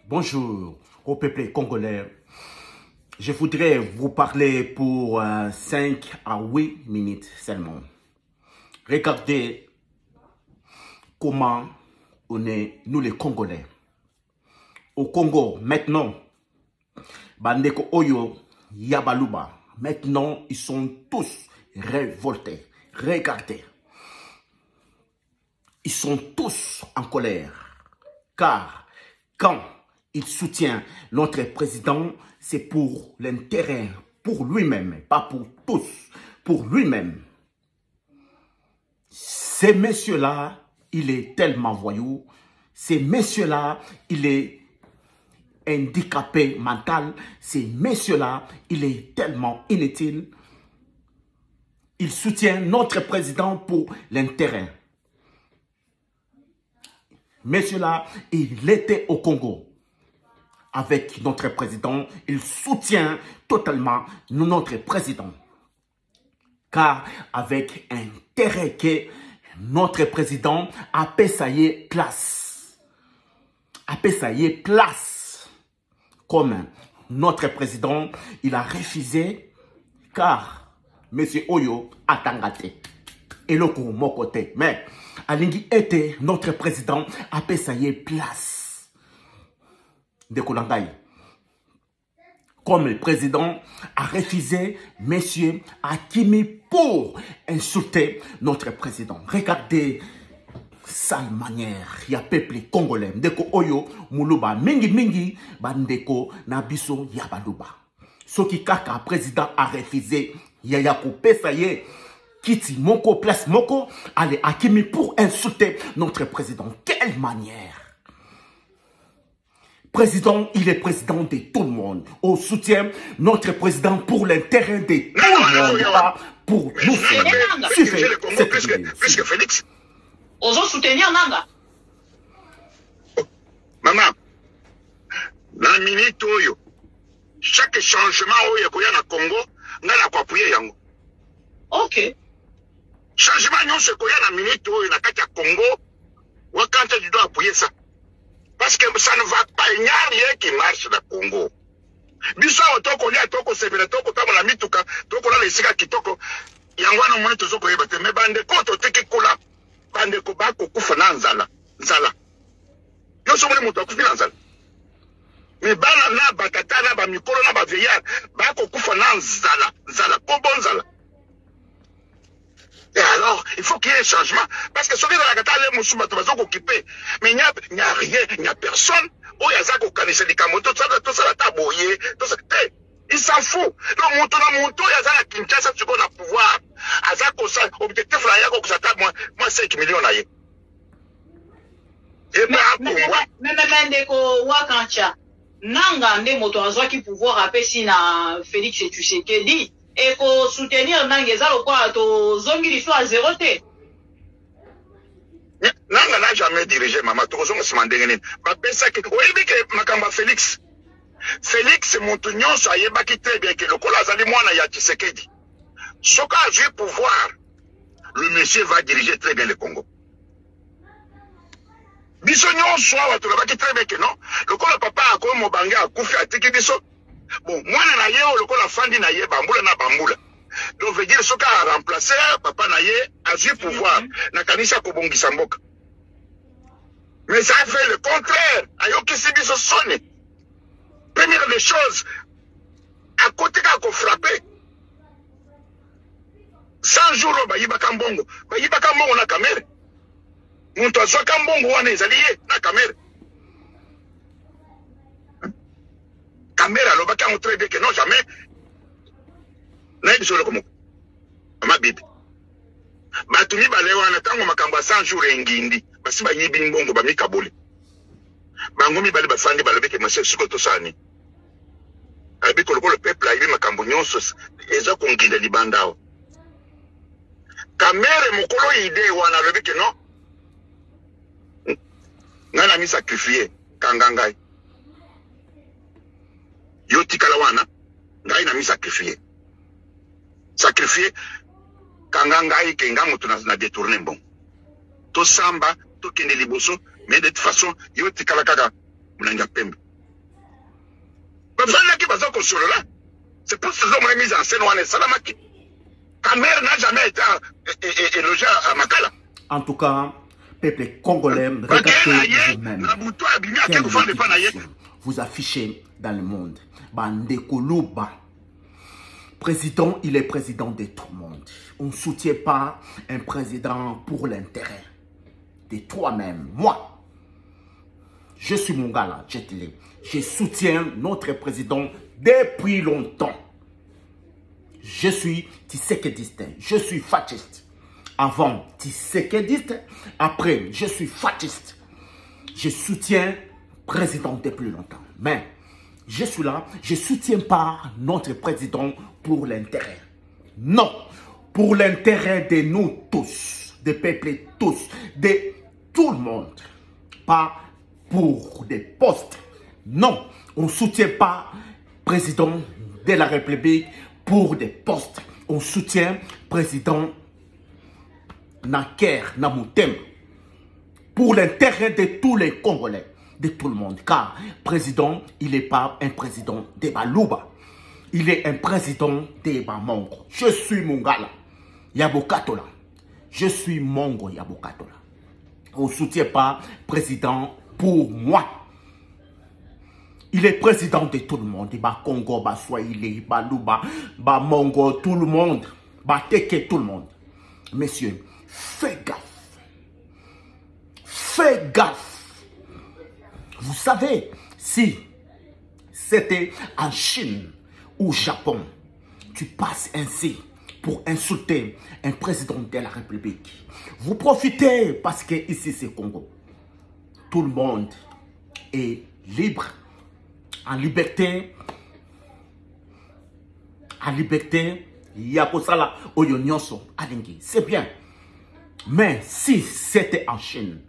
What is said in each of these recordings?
Bonjour au peuple congolais. Je voudrais vous parler pour 5 à 8 minutes seulement. Regardez comment on est, nous les Congolais. Au Congo, maintenant, Bandeko Oyo, Yabaluba, maintenant, ils sont tous révoltés. Regardez. Ils sont tous en colère. Car quand il soutient notre président, c'est pour l'intérêt, pour lui-même, pas pour tous, pour lui-même. Ces messieurs-là, il est tellement voyou. Ces messieurs-là, il est handicapé mental. Ces messieurs-là, il est tellement inutile. Il soutient notre président pour l'intérêt. Messieurs-là, il était au Congo. Avec notre président, il soutient totalement notre président. Car avec intérêt que notre président a payé place. A payé place. Comme notre président, il a refusé car M. Oyo a tangate. Et le coup, mon côté. Mais Alingi était notre président a payé place. De Kolangaï. Comme le président a refusé M. Hakimi pour insulter notre président. Regardez sale manière. Il y a peuple congolais. Ndeko Oyo, Moulouba, Mingi, Bandeko, Nabiso, Yabaluba. Ce qui kaka président a refusé. Yaya Koupé, ça y est. Kiti Moko, place Moko, allez Hakimi pour insulter notre président. Quelle manière! Président, il est président de tout le monde. On soutient notre président pour l'intérêt de tout le monde, pas pour nous. Suivez cette vidéo. Puisque Félix. Osons soutenir Nanga. Maman, dans la minute, chaque changement au na Congo, on a appuyé yango. Ok. Changement non se koya na minute na kati ya Congo, wakanta tu dois appuyer ça. Parce que ça ne va pas, il n'y a rien qui marche dans le Congo. Biso otoko lia toko sebele toko tamo la mituka toko la lesika kitoko yangwana mwana tozoko yebate me bande koto teke kola bande ko bako kufa na nzala yo so mole moto akufi na nzala me bana na bakata na ba mikolo na ba veillard bako kufa na nzala ko bonzala. Et alors, il faut qu'il y ait un changement. Parce que ce qui est dans la catastrophe, mais il n'y a rien, il n'y a personne. Oh, il y a ça qui connaît les camotos, tout ça, la taboyer, tout ça. Il s'en fout. Donc, il y a ça qui Kinshasa, tu connais le pouvoir. À ça, objectif, là, il y a moi, 5 millions. Et même ndeko wakancha nanga nde moto azwaki pouvoir apesi na Félix Tshisekedi. Et pour soutenir Nangeza, to zongi li soit à 0 T. Nanga n'a jamais dirigé, maman. Tu as demandé. Oui, que Makamba Félix. Félix, mon tunion, ça y est, qui très bien que le Kolazali Mwana ya Tshisekedi. Ce qu'a joué pouvoir, le monsieur va diriger très bien le Congo. Bisognon soit, tu l'as très bien que non. Le Kola papa a comme Mobanga a koufi à Tiki Biso. Bon, moi, na ye, le col a fandi na ye, bamboula na bamboula. Donc, veut dire, ce qu'a remplacé, papa na ye, a joué pouvoir, na kanisa kobongi samboka. Mais ça a fait le contraire. Ayo kisibi se sonne. Première des choses, à côté qu'on frappé, 100 jours, bayiba kambongo. Bayiba kambongo na kamere. Muntu azwa kambongo wana ezaliye na kamere. Caméra, le bac a très bien que non, jamais. N'est-ce pas comme ma bibi. Batumi balewa tango makamba 100 jours ngindi. Basi ba yibi mbongo ba mikaboli. Bangomi bale bafandi balobeke monsieur suko to sani. Abi ko le peuple ayi makambo nyonso eza ko nginda libandao. Caméra mokolo ide wana lobeke non. Ngana mi sacrifier kangangai. Yo tikala wana ngai na mi sacrifier kanga ngai ke ngamu na détourner bon to samba to kende liboso mais de toute façon yo tikala kaka mulanga pembe C'est pour ça que mise en scène on est salamaki. Kamer n'a jamais été élogé à Makala. En tout cas, peuple congolais, regardez vous-même. Vous affichez dans le monde. Bandekoluba. Président, il est président de tout le monde. On ne soutient pas un président pour l'intérêt de toi-même. Moi, je suis mon gars là, je soutiens notre président depuis longtemps. Je suis Tshisekedi, je suis fasciste. Avant Tshisekedi, après je suis fasciste. Je soutiens le président depuis longtemps. Mais je suis là, je ne soutiens pas notre président pour l'intérêt. Non, pour l'intérêt de nous tous, des peuples tous, de tout le monde. Pas pour des postes. Non, on ne soutient pas le président de la République pour des postes. On soutient le président Naker Namoutem pour l'intérêt de tous les Congolais, de tout le monde. Car président, il n'est pas un président de Balouba. Il est un président de Bamongo. Je suis Mongala Yabokatola. Je suis Mongo Yabokatola. On ne soutient pas le président pour moi. Il est président de tout le monde. Ba Congo, ba Swahili, ba Luba, ba Mongo, tout le monde. Ba Teke, tout le monde. Messieurs, faites gaffe. Faites gaffe. Vous savez, si c'était en Chine ou au Japon, tu passes ainsi pour insulter un président de la République. Vous profitez parce que ici c'est Congo. Tout le monde est libre, en liberté, Yakosala Oyonyoso Alingi. C'est bien. Mais si c'était en Chine,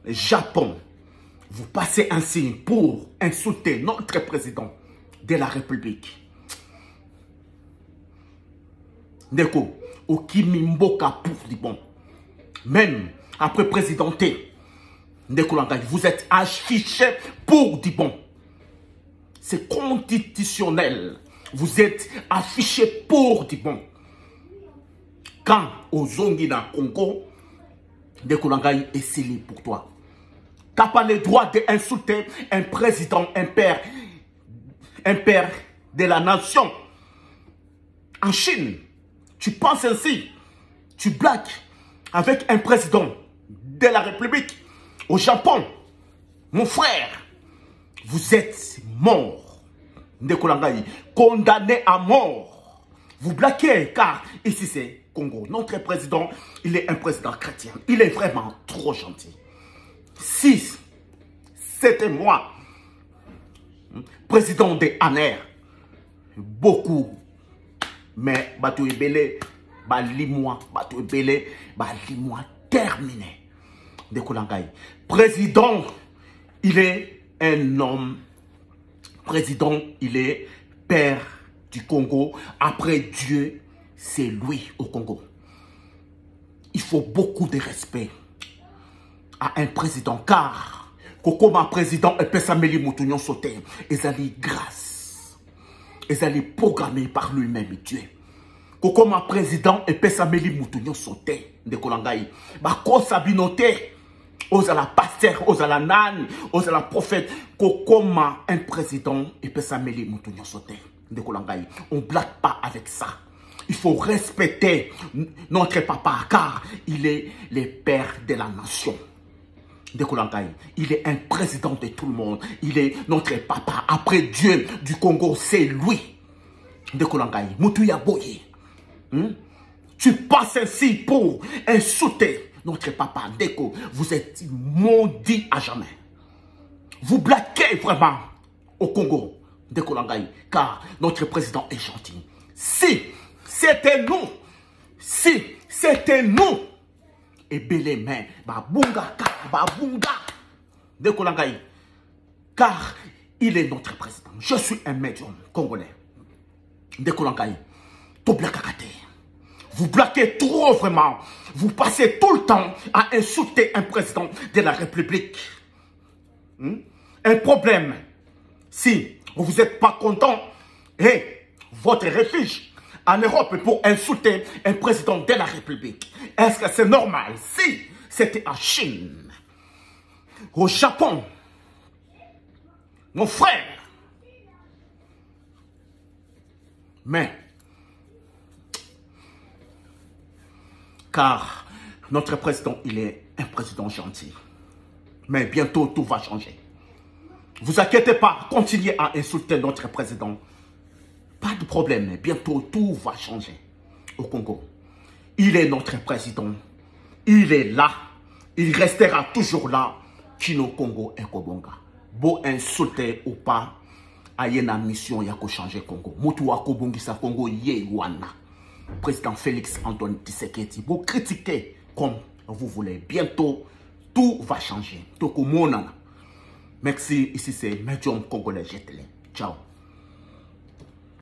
Japon, vous passez ainsi pour insulter notre président de la République. Ndeko, Okimimboka pour du bon. Même après présidenté, Ndeko Langay, vous êtes affiché pour du bon. C'est constitutionnel. Vous êtes affiché pour du bon. Quand aux Zongi dans Congo, Ndeko Langay est scellé pour toi. Tu n'as pas le droit d'insulter un président, un père de la nation. En Chine, tu penses ainsi, tu blagues avec un président de la République. Au Japon, mon frère, vous êtes mort. Ndeko Langay, condamné à mort. Vous blaguez car ici c'est Congo. Notre président, il est un président chrétien. Il est vraiment trop gentil. Si c'était moi, président de ANER, beaucoup, mais Bato Ebele, Balimoi terminé. Ndeko Langay. Président, il est un homme. Président, il est père du Congo. Après Dieu, c'est lui au Congo. Il faut beaucoup de respect à un président, car comme un président, il peut s'améliorer Moutounion sauter. Ils allaient grâce. Ils allaient programmer par lui-même Dieu. Comme un président, il peut s'améliorer Moutounion sauter. Ndeko Langay. Bako sabinote. Osala pasteur, osala nan, osala prophète. Comme un président, il peut s'améliorer Moutounion sauter. Ndeko Langay. On ne blague pas avec ça. Il faut respecter notre papa, car il est le père de la nation. Ndeko Langay, il est un président de tout le monde. Il est notre papa. Après Dieu du Congo, c'est lui. Ndeko Langay, Moutouya Boye. Tu passes ainsi pour insulter notre papa. Ndeko, vous êtes maudit à jamais. Vous blaguez vraiment au Congo. Ndeko Langay, car notre président est gentil. Si c'était nous, et belé mais babunga Ndeko Langay, car il est notre président. Je suis un médium congolais. Ndeko Langay, tout blakakate. Vous blaguez trop vraiment. Vous passez tout le temps à insulter un président de la République. Un problème. Si Vous n'êtes pas content. Et votre refuge en Europe pour insulter un président de la République. Est-ce que c'est normal? Si c'était en Chine, au Japon, mon frère. Mais, car notre président, il est un président gentil. Mais bientôt, tout va changer. Vous inquiétez pas, continuez à insulter notre président. Pas de problème, bientôt tout va changer au Congo. Il est notre président. Il est là. Il restera toujours là. Kino Congo et Kobonga. Beau insulter ou pas, aye na mission yako changer Congo. Mutu wa Kobongisa Congo ye wana. Président Félix Antoine Tshisekedi. Vous critiquez comme vous voulez. Bientôt, tout va changer. Toko monana. Merci, ici c'est Medium Congolais. Ciao.